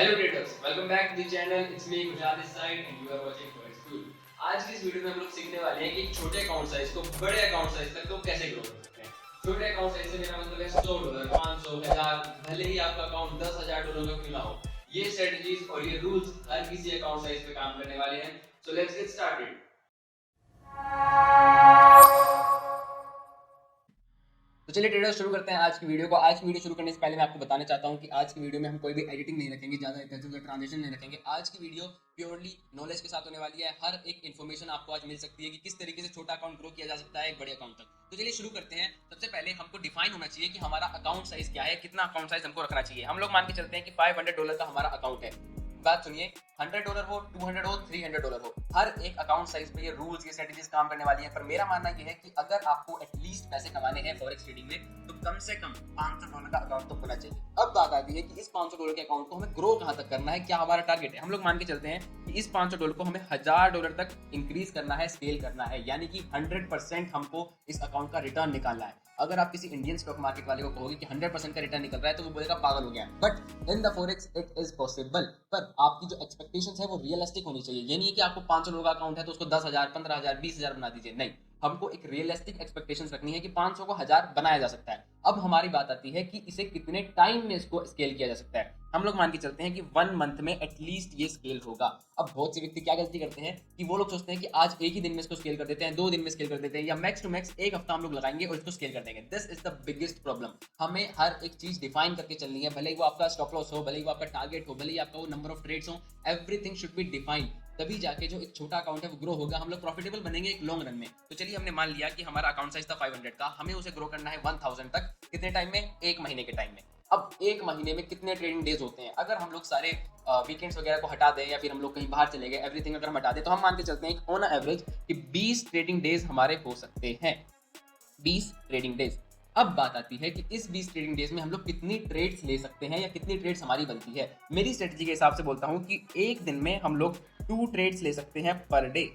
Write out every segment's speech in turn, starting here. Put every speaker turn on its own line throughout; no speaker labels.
Hello traders, welcome back to the channel. It's me Gujarat this side and you are watching forex school. आज की इस video में हम लोग सीखने वाले हैं कि छोटे अकाउंट साइज को बड़े अकाउंट साइज तक तो कैसे ग्रो कर सकते हैं। छोटे अकाउंट साइज से मेरा मतलब है $100, 500, 1000, भले ही आपका अकाउंट $10,000 का क्यों ना हो। ये स्ट्रेटजीज और ये रूल्स हर किसी अकाउंट साइज पे काम करने वाले हैं। So let's get started. तो चलिए ट्रेडर्स शुरू करते हैं आज की वीडियो को। आज की वीडियो शुरू करने से पहले मैं आपको बताना चाहता हूं कि आज की वीडियो में हम कोई भी एडिटिंग नहीं रखेंगे, ज़्यादा इधर उधर ट्रांजिशन नहीं रखेंगे। आज की वीडियो प्योरली नॉलेज के साथ होने वाली है। हर एक इन्फॉर्मेशन आपको आज मिल सकती है कि किस तरीके से छोटा अकाउंट ग्रो किया जा सकता है एक बड़े अकाउंट तक। तो चलिए शुरू करते हैं। सबसे पहले हमको डिफाइन होना चाहिए कि हमारा अकाउंट साइज क्या है, कितना अकाउंट साइज हमको रखना चाहिए। हम लोग मान के चलते हैं कि $500 का हमारा अकाउंट है। बात सुनिए, $100 हो, 200 हो, $300 हो, हर एक अकाउंट साइज पे ये रूल्स, ये स्ट्रेटजीज काम करने वाली है। पर मेरा मानना ये है कि अगर आपको एटलीस्ट पैसे कमाने हैं फॉरेक्स ट्रेडिंग में, तो कम से कम $500 का अकाउंट तो होना चाहिए। अब बात आती है कि इस $500 के अकाउंट को हमें ग्रो कहां तक करना है, क्या हमारा टारगेट है। हम लोग मान के चलते हैं कि इस $500 को हमें $1000 तक इंक्रीज करना है, स्केल करना है, यानी कि 100% हमको इस अकाउंट का रिटर्न निकालना है। अगर आप किसी इंडियन स्टॉक मार्केट वाले को कहोगे कि 100% का रिटर्न निकल रहा है, तो वो बोलेगा पागल हो गया। But in the forex it is possible. पर आपकी जो एक्सपेक्टेशंस है वो रियलिस्टिक होनी चाहिए। ये नहीं है कि आपको $500 का अकाउंट है तो उसको 10,000, 15,000, 20,000 बना दीजिए। नहीं, हमको एक रियलिस्टिक एक्सपेक्टेशंस रखनी है कि 500 को 1000 बनाया जा सकता है। अब हमारी बात आती है कि इसे कितने टाइम में इसको स्केल किया जा सकता है। हम लोग मान के चलते हैं कि 1 मंथ में एटलीस्ट ये स्केल होगा। अब बहुत से व्यक्ति क्या गलती करते हैं कि वो लोग सोचते हैं कि आज एक ही दिन में इसको स्केल कर देते हैं, 2 दिन में स्केल कर देते हैं, या मैक्स टू मैक्स 1 हफ्ता हम लोग लगाएंगे और इसको स्केल कर देंगे। This is the biggest problem. हमें हर एक चीज डिफाइन करके चलनी है, भले ही वो आपका स्टॉप लॉस हो, भले ही वो आपका टारगेट हो, भले ही आपका वो नंबर ऑफ ट्रेड्स हो, एवरीथिंग शुड बी डिफाइंड। तभी जाके जो एक छोटा अकाउंट है वो ग्रो होगा, हम लोग प्रॉफिटेबल बनेंगे एक लॉन्ग रन में। तो चलिए, हमने मान लिया कि हमारा अकाउंट साइज था 500 का, हमें उसे ग्रो करना है 1000 तक। कितने टाइम में? 1 महीने के टाइम में। अब 1 महीने में कितने ट्रेडिंग डेज होते हैं? अगर हम लोग सारे वीकेंड्स वगैरह को हटा दें, या फिर हम लोग कहीं बाहर चले गए, एवरीथिंग अगर हम हटा दें, तो हम मान के चलते हैं ऑन एवरेज कि 20 ट्रेडिंग डेज हमारे हो सकते हैं। 20 ट्रेडिंग डेज। अब बात आती है कि इस 20 ट्रेडिंग डेज में हम लोग कितनी ट्रेड्स ले सकते हैं या कितनी ट्रेड्स हमारी बनती है। मेरी स्ट्रेटजी के हिसाब से बोलता हूं कि एक दिन में हम लोग 2 ट्रेड्स ले सकते हैं पर डे।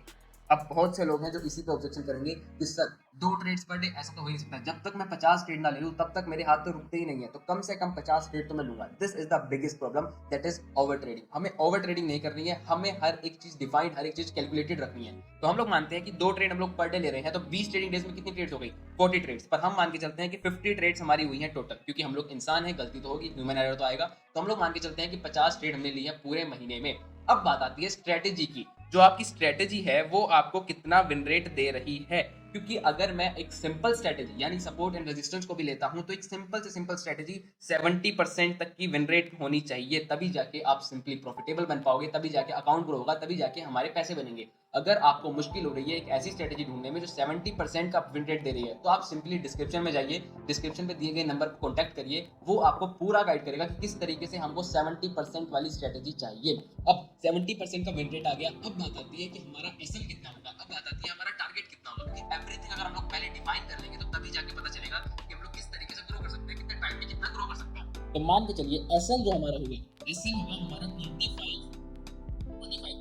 अब बहुत से लोग हैं जो इसी पे ऑब्जेक्शन करेंगे कि सर 2 ट्रेड्स पर डे ऐसा तो हो ही नहीं सकता। जब तक मैं 50 ट्रेड ना ले लूं तब तक मेरे हाथ तो रुकते ही नहीं है। तो कम से कम 50 ट्रेड तो मैं लूंगा। This is the biggest problem, that is over trading. हमें ओवर ट्रेडिंग नहीं करनी है, हमें हर एक चीज डिफाइंड, हर एक चीज कैलकुलेटेड रखनी है। तो हम लोग मानते हैं कि 2 ट्रेड हम लोग पर डे ले रहे हैं, तो 20 ट्रेडिंग डेज में कितनी ट्रेड्स हो गई? 40 ट्रेड्स। पर हम मान के चलते हैं कि 50 ट्रेड्स हमारी हुई हैं टोटल, क्योंकि हम लोग इंसान हैं, गलती तो होगी, ह्यूमन एरर तो आएगा। तो हम लोग मान के चलते हैं कि 50 ट्रेड हमने ली है पूरे महीने में। अब बात आती है स्ट्रेटेजी की। जो आपकी स्ट्रेटेजी है वो आपको कितना विन रेट दे रही है। क्योंकि अगर मैं एक सिंपल स्ट्रेटेजी यानी सपोर्ट एंड रेजिस्टेंस को भी लेता हूं, तो एक सिंपल से सिंपल स्ट्रेटेजी 70% तक की विन रेट होनी चाहिए। तभी जाके आप सिंपली प्रॉफिटेबल बन पाओगे, तभी जाके अकाउंट ग्रो होगा, तभी जाके हमारे पैसे बनेंगे। अगर आपको मुश्किल हो रही है एक ऐसी स्ट्रेटेजी ढूंढने में जो 70% का विन रेट दे रही है, तो आप सिंपली डिस्क्रिप्शन में जाइए, डिस्क्रिप्शन में दिए गए नंबर पर कॉन्टैक्ट करिए। वो आपको पूरा गाइड करेगा कि किस तरीके से हमको 70% वाली स्ट्रेटेजी चाहिए। अब 70% का विन रेट आ गया। अब बात आती है कि हमारा एसएल कितना होगा। अब बात आती है हमारा टारगेट कितना होगा। क्योंकि एवरीथिंग अगर हम लोग पहले डिफाइन कर लेंगे, तो तभी जाके पता चलेगा कि हम लोग किस तरीके से ग्रो कर सकते हैं, कितने टाइम में कितना ग्रो कर सकते हैं। तो मान के चलिए एसएल जो हमारा होगा, एसएल होगा हमारा 25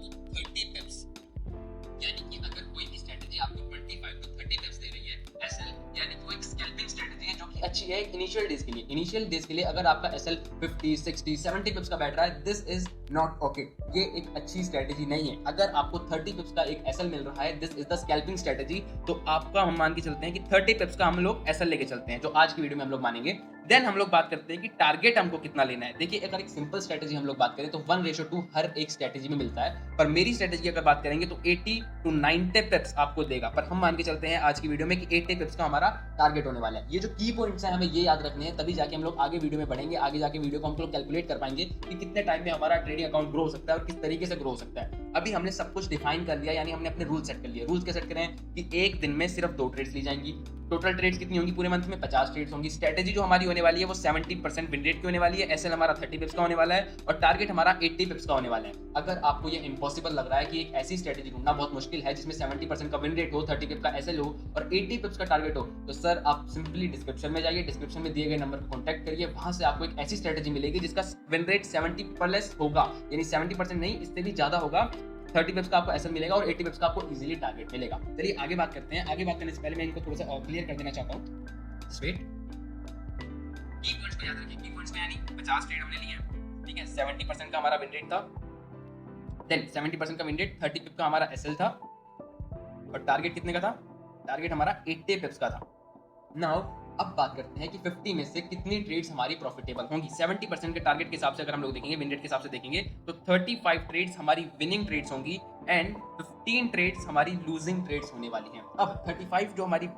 to 30 पिप्स। यानी कि अगर कोई भी स्ट्रेटजी आपको 25 to 30 पिप्स दे रही है एसएल, यानी कि वो एक स्कैल्पिंग स्ट्रेटजी है जो कि अच्छी है इनिशियल डेज के लिए। इनिशियल डेज के लिए अगर आपका एसएल 50, 60, 70 पिप्स का बैठ रहा है, दिस इज नॉट ओके। ये एक अच्छी स्ट्रेटजी नहीं है। अगर आपको 30 पिप्स का एक एसएल मिल रहा है, this is the scalping strategy. तो आपका हम मान के चलते हैं कि 30 पिप्स का हम लोग एसएल लेके चलते हैं, जो आज की वीडियो में हम लोग मानेंगे। देन हम लोग बात करते हैं कि टारगेट हमको कितना लेना है। देखिए, अगर एक सिंपल स्ट्रेटजी हम लोग बात करें तो 1:2 हर एक स्ट्रेटजी में मिलता है। पर मेरी स्ट्रेटजी की अगर बात करेंगे तो 80 to 90 पिप्स आपको देगा। पर हम मान के चलते हैं आज की वीडियो में कि 80 पिप्स का हमारा टारगेट होने वाला है। ये जो की पॉइंट्स हैं हमें ये याद रखने हैं, तभी जाके हम लोग आगे वीडियो में बढ़ेंगे। आगे जाके वीडियो को हम लोग कैलकुलेट कर पाएंगे कि कितने टाइम में हमारा ट्रेडिंग अकाउंट ग्रो हो सकता है और किस तरीके से ग्रो हो सकता है। अभी हमने सब कुछ डिफाइन कर लिया, यानी हमने अपने रूल सेट कर लिए। रूल्स क्या सेट करें कि एक दिन में सिर्फ 2 ट्रेड्स ली जाएंगी। टोटल ट्रेड्स कितनी होंगी पूरे मंथ में? 50 ट्रेड्स होंगी। स्ट्रेटजी जो हमारी होने वाली है वो 70% विन रेट की होने वाली है। एसएल हमारा 30 पिप्स का होने वाला है और टारगेट हमारा 80 पिप्स का होने वाला है। अगर आपको ये इंपॉसिबल लग रहा है कि एक ऐसी स्ट्रेटजी ढूंढना बहुत मुश्किल है जिसमें 70% का विन रेट हो, 30 पिप्स का एसएल हो और 80 पिप्स का टारगेट हो, तो सर आप सिंपली डिस्क्रिप्शन में जाइए, डिस्क्रिप्शन में दिए गए नंबर पर कॉन्टैक्ट करिए। वहां से आपको एक ऐसी स्ट्रेटजी मिलेगी जिसका विन रेट 70+ होगा, यानी 70% नहीं, इससे भी ज्यादा होगा। 30 पिप्स का आपको एसएल मिलेगा और 80 पिप्स का आपको इजीली टारगेट मिलेगा। चलिए आगे बात करते हैं। आगे बात करने से पहले मैं इनको थोड़ा सा क्लियर कर देना चाहता हूँ। वेट, की पॉइंट्स को याद रखिए। की पॉइंट्स में यानी 50 ट्रेड हमने लिए हैं, ठीक है, 70% का हमारा विन रेट था, देन 70% का विन रेट, 30 पिप का हमारा एसएल था, और टारगेट कितने का था? टारगेट हमारा 80 पिप्स का था। नाउ अब बात करते हैं कि 50 में से कितनी ट्रेड्स हमारी प्रॉफिटेबल होंगी। 70% के टारगेट के हिसाब से अगर हम लोग देखेंगे, विन रेट के हिसाब से देखेंगे, तो 35 ट्रेड्स हमारी विनिंग ट्रेड्स होंगी एंड 15 ट्रेड्स हमारी लूजिंग ट्रेड्स होने वाली हैं। अब 35 जो हमारी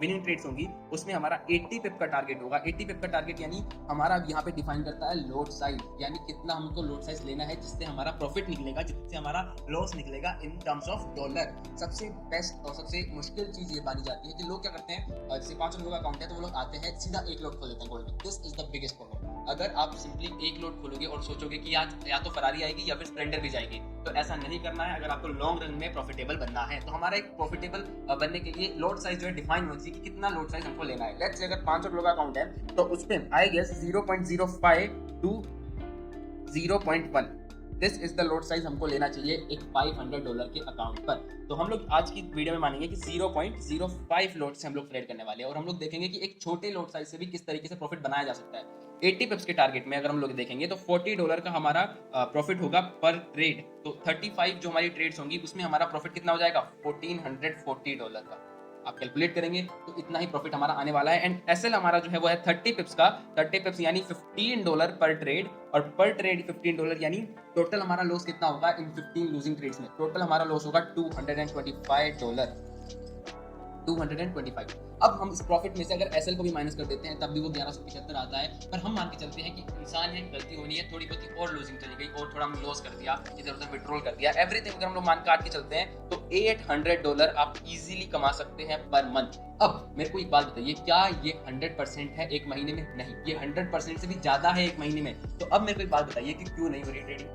विनिंग ट्रेड्स होंगी उसमें हमारा 80 पिप का टारगेट होगा। 80 पिप का टारगेट यानी हमारा यहाँ पे डिफाइन करता है लोड साइज, यानी कितना हमको लोड साइज लेना है जिससे हमारा प्रॉफिट निकलेगा, जिससे हमारा लॉस निकलेगा इन टर्म्स ऑफ डॉलर। सबसे बेस्ट और सबसे मुश्किल चीज ये मानी जाती है कि लोग क्या करते हैं, जैसे 5 लोगों का अकाउंट है तो वो लोग आते हैं सीधा एक लोड खोल देते हैं गोल्ड में। This is the biggest problem. अगर आप सिंपली एक लोड खोलोगे और सोचोगे कि आज या तो फरारी आएगी या फिर स्प्लेंडर भी जाएगी, तो ऐसा नहीं करना है। अगर आपको लॉन्ग रन में प्रॉफिटेबल बनना है तो हमारा एक प्रॉफिटेबल बनने के लिए लोड साइज जो है डिफाइन होना चाहिए कि कितना लोड साइज हमको लेना है। लेट्स से अगर 500 लोगों का अकाउंट है तो उस पे I guess 0.05 to 0.1, this is the load size हमको लेना चाहिए एक $500 के अकाउंट पर। तो हम लोग आज की वीडियो में मानेंगे कि 0.05 लोड से हम लोग ट्रेड करने वाले हैं, और हम लोग देखेंगे कि एक छोटे लोड साइज से भी किस तरीके से प्रॉफिट बनाया जा सकता है। 80 पिप्स के टारगेट में अगर हम लोग देखेंगे तो $40 का हमारा प्रॉफिट होगा पर ट्रेड। तो 35 जो हमारी ट्रेड्स होंगी उसमें हमारा प्रॉफिट कितना हो जाएगा? $1440 का। आप कैलकुलेट करेंगे तो इतना ही प्रॉफिट हमारा आने वाला है। एंड एसएल हमारा जो है वो है 30 पिप्स का। 30 पिप्स यानी $15 पर ट्रेड, और पर ट्रेड $15 यानी टोटल हमारा लॉस कितना होगा इन 15 लूजिंग ट्रेड्स में? टोटल हमारा लॉस होगा $225। 225। अब हम इस प्रॉफिट में से अगर एसएल को भी माइनस कर देते हैं तब भी वो 1175 आता है, पर हम मान के चलते हैं कि इंसान है, गलती होनी है, थोड़ी बहुत और लूजिंग चली गई और थोड़ा हम लॉस कर दिया, इधर उधर विड्रॉल कर दिया, एवरीथिंग अगर हम लोग मान काट के चलते हैं तो $800 आप इजीली कमा सकते हैं पर मंथ। अब मेरे को एक बात बताइए, क्या ये 100% है एक महीने में? नहीं, ये 100% से भी ज्यादा है एक महीने में। तो अब मेरे को एक बात बताइए कि क्यों नहीं हो रही ट्रेडिंग,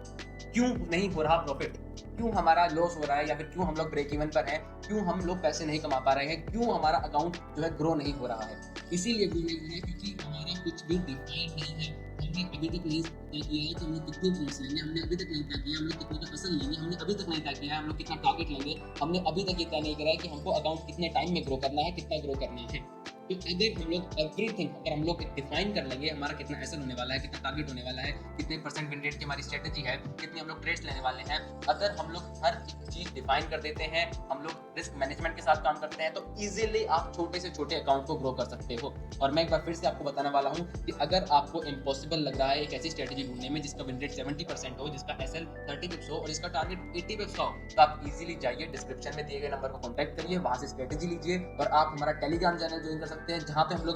क्यों नहीं हो रहा प्रॉफिट, क्यों हमारा लॉस हो रहा है, या फिर क्यों हम लोग ब्रेक इवन पर हैं, क्यों हम लोग पैसे नहीं कमा पा रहे हैं, क्यों हमारा अकाउंट जो है ग्रो नहीं हो रहा है? इसीलिए भी नहीं है क्योंकि हमारा कुछ भी डिफाइन नहीं है। हमने अभी तक नहीं तय किया है कि हमने कितने ट्रेड्स लेंगे, हमने अभी तक नहीं तय किया हमने कितने का फसल लेंगे, हमने अभी तक नहीं तय किया है हम लोग कितना टारगेट लेंगे, हमने अभी तक ये तय नहीं करा है कि हमको अकाउंट कितने टाइम में ग्रो करना है, कितना ग्रो करना है। तो अगर हम लोग एवरीथिंग अगर हम लोग डिफाइन कर लेंगे, हमारा कितना एसएल होने वाला है, कितना टारगेट होने वाला है, कितने परसेंट विन रेट की हमारी स्ट्रेटजी है, कितनी हम लोग ट्रेड्स लेने वाले हैं, अगर हम लोग हर एक चीज डिफाइन कर देते हैं, हम लोग रिस्क मैनेजमेंट के साथ काम करते हैं, तो इजीली आप छोटे से छोटे अकाउंट को ग्रो कर सकते हो। और मैं एक बार फिर से आपको बताने वाला हूँ कि अगर आपको इम्पॉसिबल लग रहा है एक ऐसी स्ट्रेटजी ढूंढने में जिसका विन रेट 70% हो, जिसका एसएल 30 पिप्स हो और इसका टारगेट 80 पिप्स का हो, तो आप इजीली जाइए, डिस्क्रिप्शन में दिए गए नंबर को कॉन्टैक्ट करिए, वहां से स्ट्रेटजी लीजिए और आप हमारा टेलीग्राम चैनल ज्वाइन कर सकते हैं, जहां पे हम लोग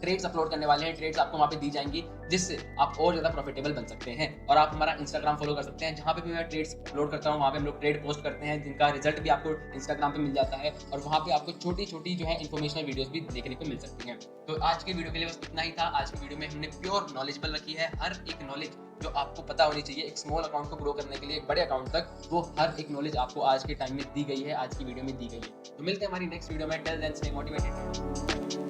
ट्रेड्स अपलोड करने वाले हैं। ट्रेड्स आपको वहाँ पे दी जाएंगी जिससे आप और ज़्यादा प्रॉफिटेबल बन सकते हैं। और आप हमारा इंस्टाग्राम फॉलो कर सकते हैं, जहाँ पे भी मैं ट्रेड्स अपलोड करता हूँ वहाँ पे हम लोग ट्रेड पोस्ट करते हैं, जिनका रिजल्ट भी आपको इंस्टाग्राम पे मिल जाता है, और वहाँ पे आपको छोटी छोटी जो है इन्फॉर्मेशनल वीडियोस भी देखने को मिल सकती हैं। तो आज के वीडियो के लिए बस इतना ही था। आज की वीडियो में हमने प्योर नॉलेजेबल रखी है, हर एक नॉलेज जो आपको पता होनी चाहिए एक स्मॉल अकाउंट को ग्रो करने के लिए एक बड़े अकाउंट तक, वो हर एक नॉलेज आपको आज के टाइम में दी गई है, आज की वीडियो में दी गई है। तो मिलते हैं हमारी नेक्स्ट वीडियो में। Till then stay motivated.